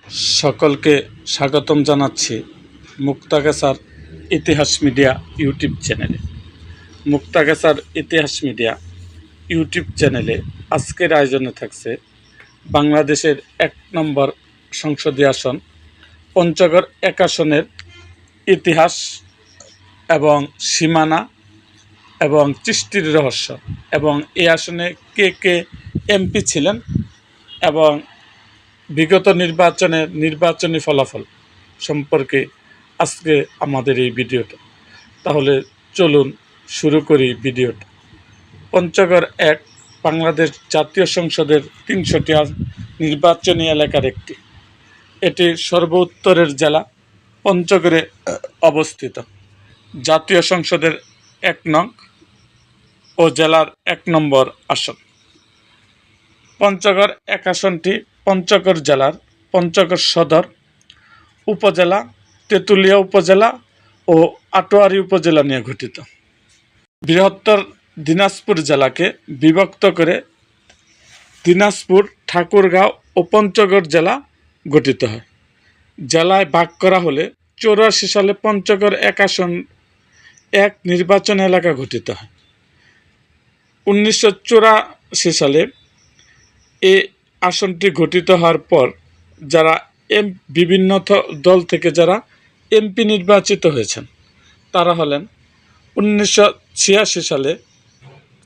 সকলকে স্বাগতম জানাচ্ছি মুক্তাগাছার ইতিহাস মিডিয়া ইউটিউব চ্যানেলে। মুক্তাগাছার ইতিহাস মিডিয়া ইউটিউব চ্যানেলে আজকের আয়োজনে থাকছে বাংলাদেশের ১ নম্বর সংসদীয় আসন পঞ্চগড় ১ আসনের ইতিহাস এবং সীমানা এবং চিষ্টির রহস্য এবং এই আসনে কে কে এমপি ছিলেন এবং বিগত নির্বাচনী ফলাফল সম্পর্কে আজকে আমাদের এই ভিডিওটা। তাহলে চলুন শুরু করি ভিডিওটা। পঞ্চগড় ১ বাংলাদেশ জাতীয় সংসদের ৩০০টি নির্বাচনী এলাকার একটি। এটি সর্বোত্তরের জেলা পঞ্চগড়ে অবস্থিত। জাতীয় সংসদের ১ নং ও জেলার ১ নম্বর আসন। পঞ্চগড় ১ আসনটি পঞ্চগড় জেলার পঞ্চগড় সদর উপজেলা, তেঁতুলিয়া উপজেলা ও আটোয়ারী উপজেলা নিয়ে গঠিত। বৃহত্তর দিনাজপুর জেলাকে বিভক্ত করে দিনাজপুর, ঠাকুরগাঁও ও পঞ্চগড় জেলা গঠিত হয়। জেলায় ভাগ করা হলে ৮৪ সালে পঞ্চগড় ১ আসন ১ নির্বাচন এলাকা গঠিত হয়। ১৯৮৪ সালে এই আসনটি গঠিত হওয়ার পর যারা বিভিন্ন দল থেকে যারা এমপি নির্বাচিত হয়েছেন তারা হলেন ১৯৮৬ সালে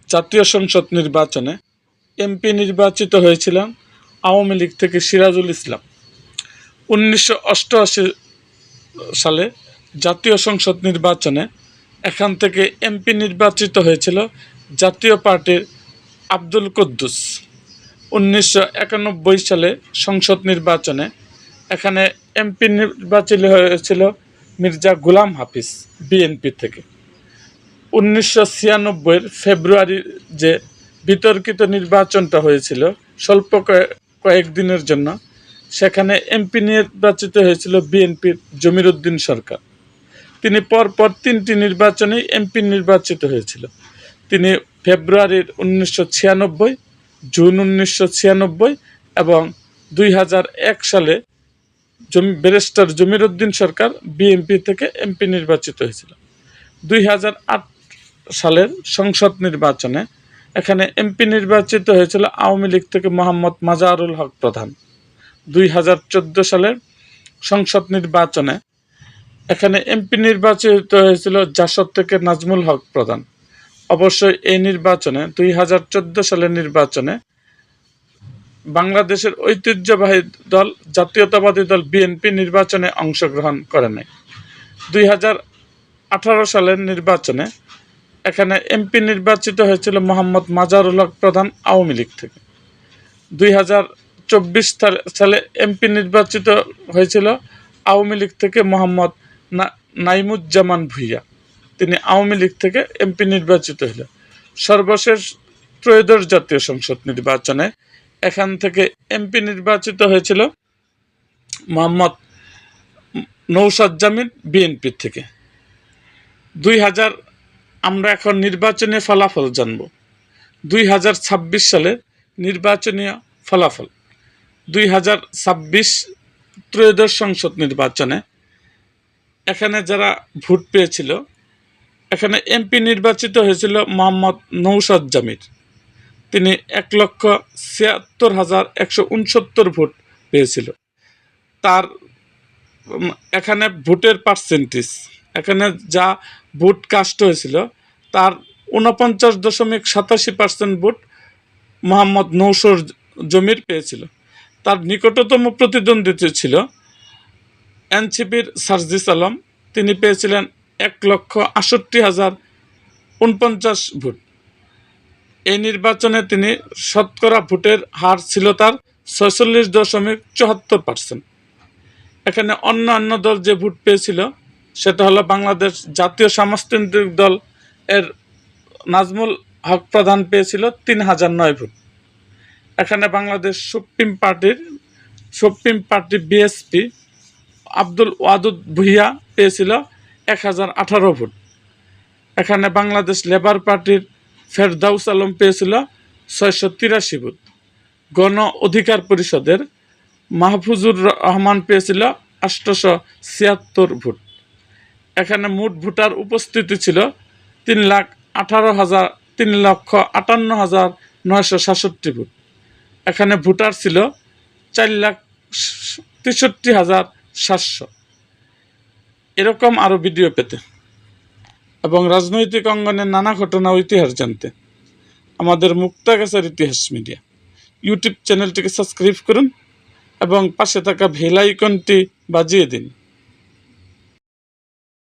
জাতীয় সংসদ নির্বাচনে এমপি নির্বাচিত হয়েছিলেন আওয়ামী লীগ থেকে সিরাজুল ইসলাম। ১৯৮৮ সালে জাতীয় সংসদ নির্বাচনে এখান থেকে এমপি নির্বাচিত হয়েছিল জাতীয় পার্টির আব্দুল কুদ্দুস। ১৯৯১ সালে সংসদ নির্বাচনে এখানে এমপি নির্বাচিত হয়েছিল মির্জা গোলাম হাফিজ বিএনপি থেকে। ১৯৯৬ ফেব্রুয়ারি যে বিতর্কিত নির্বাচনটা হয়েছিল স্বল্প কয়েকদিনের জন্য, সেখানে এমপি নির্বাচিত হয়েছিল বিএনপির জমির উদ্দিন সরকার। তিনি পরপর ৩টি নির্বাচনেই এমপি নির্বাচিত হয়েছিল। তিনি ফেব্রুয়ারির ১৯৯৬, জুন ১৯৯৬ এবং ২০০১ সালে ব্যারিস্টার জমির উদ্দিন সরকার বিএনপি থেকে এমপি নির্বাচিত হয়েছিল। ২০০৮ সালের সংসদ নির্বাচনে এখানে এমপি নির্বাচিত হয়েছিল আওয়ামী লীগ থেকে মোহাম্মদ মাজারুল হক প্রধান। ২০১৪ সালের সংসদ নির্বাচনে এখানে এমপি নির্বাচিত হয়েছিল জাসদ থেকে নাজমুল হক প্রধান। অবশ্যই এই নির্বাচনে ২০১৪ সালের নির্বাচনে বাংলাদেশের ঐতিহ্যবাহী দল জাতীয়তাবাদী দল বিএনপি নির্বাচনে অংশগ্রহণ করে নাই। ২০১৮ সালের নির্বাচনে এখানে এমপি নির্বাচিত হয়েছিল মোহাম্মদ মাজারুল হক প্রধান আওয়ামী লীগ থেকে। ২০২৪ সালে এমপি নির্বাচিত হয়েছিল আওয়ামী লীগ থেকে মোহাম্মদ নাইমুজ্জামান ভূঁইয়া, তিনি আওয়ামী লীগ থেকে এমপি নির্বাচিত হলেন। সর্বশেষ ত্রয়োদশ জাতীয় সংসদ নির্বাচনে এখান থেকে এমপি নির্বাচিত হয়েছিল মোহাম্মদ নৌশাদ জামিল বিএনপি থেকে। আমরা এখন নির্বাচনী ফলাফল জানব। ২০২৬ সালের নির্বাচনীয় ফলাফল। ২০২৬ ত্রয়োদশ সংসদ নির্বাচনে এখানে যারা ভোট পেয়েছিল, এখানে এমপি নির্বাচিত হয়েছিল মোহাম্মদ নৌশাদ জামিল। তিনি ১,৭৬,১৬৯ ভোট পেয়েছিল। তার এখানে ভোটের পার্সেন্টেজ, এখানে যা ভোট কাস্ট হয়েছিল তার ৪৯.৮৭% ভোট মোহাম্মদ নৌশাদ জামিল পেয়েছিল। তার নিকটতম প্রতিদ্বন্দ্বী ছিল এনসিপির সার্জিস আলম, তিনি পেয়েছিলেন ১,৬৮,০৪৯ ভোট। এই নির্বাচনে তিনি শতকরা ভোটের হার ছিল তার ৪৬.৭৪%। এখানে অন্যান্য দল যে ভোট পেয়েছিল সেটা হলো বাংলাদেশ জাতীয় সমাজতান্ত্রিক দল এর নাজমুল হক প্রধান পেয়েছিল ৩,০০৯ ভোট। এখানে Bangladesh supreme party BSP Abdul Wadud Bhuiyan পেয়েছিল ১,০১৮ ভোট। এখানে বাংলাদেশ লেবার পার্টির ফেরদাউস আলম পেয়েছিল ৬৮৩ ভোট। গণ অধিকার পরিষদের মাহফুজুর রহমান পেয়েছিল 876 ভোট। এখানে মোট ভোটার উপস্থিতি ছিল 3,58,967 ভোট। এখানে ভোটার ছিল 4,63,700। এরকম আরও ভিডিও পেতে এবং রাজনৈতিক অঙ্গনের নানা ঘটনা ও ইতিহাস জানতে আমাদের মুক্তাগাছার ইতিহাস মিডিয়া ইউটিউব চ্যানেলটিকে সাবস্ক্রাইব করুন এবং পাশে থাকা বেল আইকনটি বাজিয়ে দিন।